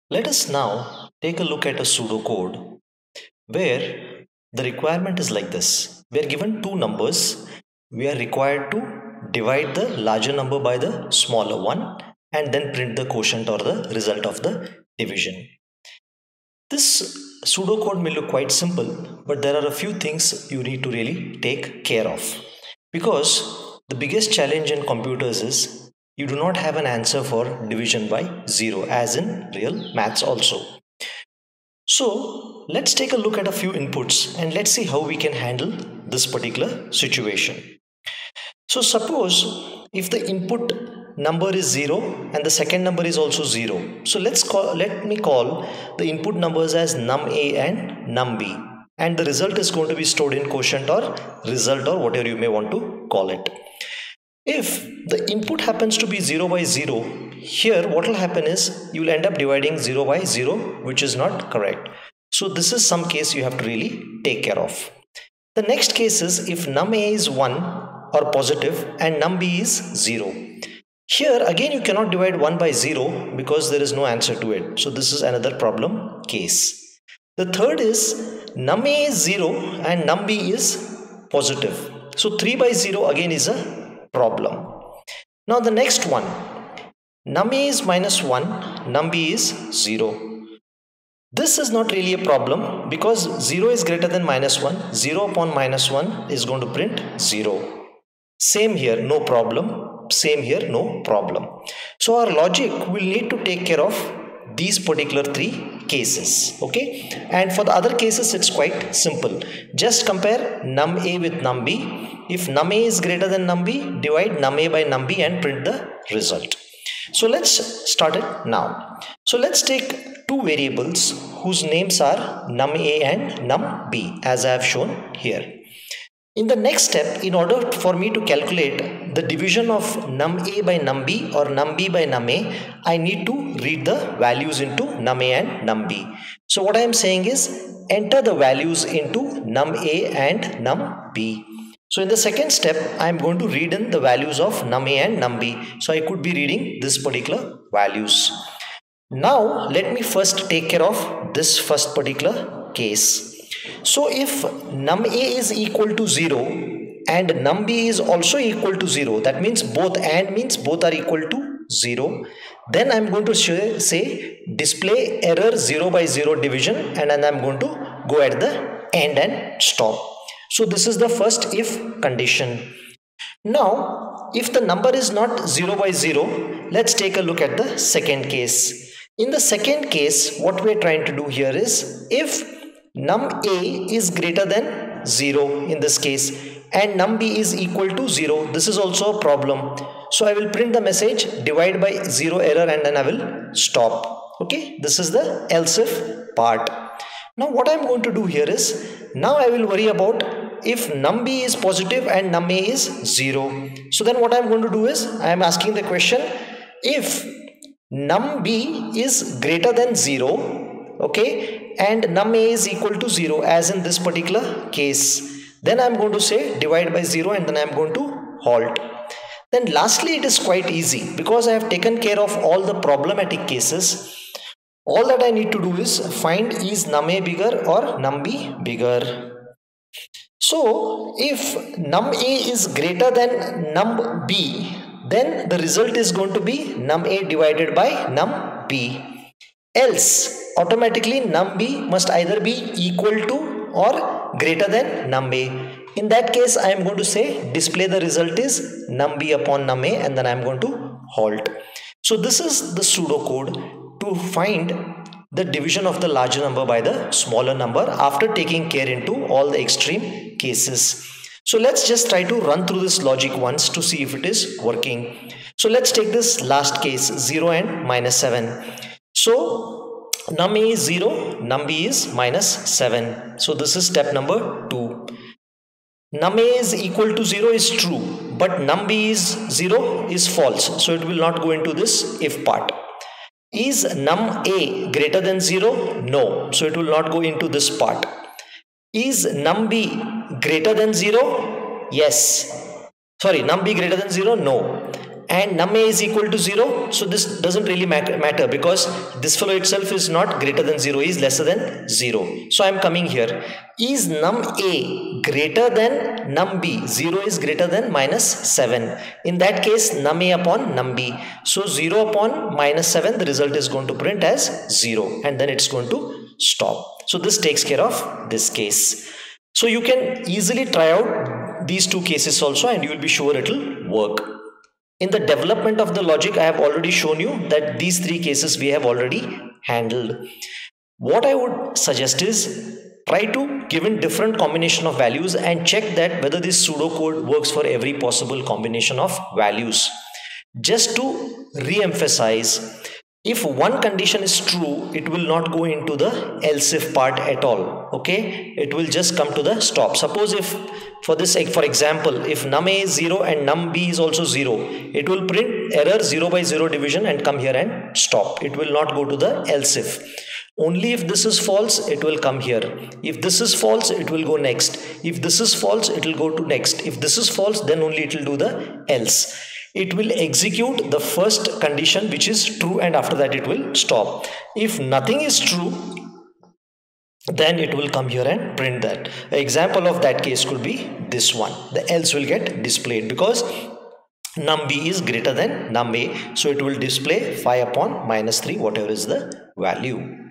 Let us now take a look at a pseudocode where the requirement is like this. We are given two numbers. We are required to divide the larger number by the smaller one and then print the quotient or the result of the division. This pseudocode may look quite simple, but there are a few things you need to really take care of. Because the biggest challenge in computers is you do not have an answer for division by 0, as in real maths also. So let's take a look at a few inputs and let's see how we can handle this particular situation. So suppose if the input number is 0 and the second number is also 0. So let me call the input numbers as num A and num B, and the result is going to be stored in quotient or result or whatever you may want to call it. If the input happens to be 0 by 0, here what will happen is you will end up dividing 0 by 0, which is not correct. So this is some case you have to really take care of. The next case is if num A is 1 or positive and num B is 0. Here again you cannot divide 1 by 0 because there is no answer to it. So this is another problem case. The third is num A is 0 and num B is positive. So 3 by 0 again is a problem. Now the next one, num A is minus 1, num B is 0. This is not really a problem because 0 is greater than minus 1. 0 upon minus 1 is going to print 0. Same here, no problem. Same here, no problem. So our logic will need to take care of these particular three cases. Okay, and for the other cases it's quite simple. Just compare num A with num B. If num A is greater than num B, divide num A by num B and print the result. So let's start it now. So let's take two variables whose names are num A and num B, as I have shown here. In the next step, in order for me to calculate the division of num A by num B or num B by num A, I need to read the values into num A and num B. So what I am saying is enter the values into num A and num B. So in the second step, I am going to read in the values of num A and num B. So I could be reading this particular values. Now let me first take care of this first particular case. So if num A is equal to 0 and num B is also equal to 0, that means both are equal to 0, then I'm going to say display error 0 by 0 division, and then I'm going to go at the end and stop. So this is the first if condition. Now if the number is not 0 by 0, let's take a look at the second case. In the second case, what we're trying to do here is if num A is greater than 0 in this case and num B is equal to 0, this is also a problem. So I will print the message divide by 0 error and then I will stop. Okay, this is the else if part. Now what I'm going to do here is, now I will worry about if num B is positive and num A is 0. So then what I'm going to do is, I am asking the question, if num B is greater than 0, okay, and num A is equal to 0 as in this particular case, then I'm going to say divide by 0 and then I'm going to halt. Then lastly it is quite easy because I have taken care of all the problematic cases. All that I need to do is find is num A bigger or num B bigger. So if num A is greater than num B, then the result is going to be num A divided by num B. Else automatically num B must either be equal to or greater than num A. In that case I am going to say display the result is num B upon num A and then I am going to halt. So this is the pseudocode to find the division of the larger number by the smaller number after taking care into all the extreme cases. So let's just try to run through this logic once to see if it is working. So let's take this last case 0 and minus 7. So num A is 0, num B is minus 7. So this is step number 2. Num A is equal to 0 is true, but num B is 0 is false. So it will not go into this if part. Is num A greater than 0? No. So it will not go into this part. Is num B greater than 0? Yes. Sorry, num B greater than 0? No. and num a is equal to 0, so this doesn't really matter because this fellow itself is not greater than 0, is lesser than 0. So I am coming here, is num a greater than num b? 0 is greater than minus 7. In that case, num a upon num b, so 0 upon minus 7, the result is going to print as 0 and then it's going to stop. So this takes care of this case. So you can easily try out these two cases also and you will be sure it will work. In the development of the logic, I have already shown you that these three cases we have already handled. What I would suggest is try to give in different combination of values and check that whether this pseudocode works for every possible combination of values. Just to re-emphasize, if one condition is true, it will not go into the else if part at all. Okay, it will just come to the stop. Suppose if for example, if num a is 0 and num b is also 0, it will print error 0 by 0 division and come here and stop. It will not go to the else if. Only if this is false, it will come here. If this is false, it will go next. If this is false, it will go to next. If this is false, then only it will do the else. It will execute the first condition which is true and after that it will stop. If nothing is true, then it will come here and print that. An example of that case could be this one. The else will get displayed because num b is greater than num a, so it will display 5 upon minus 3, whatever is the value.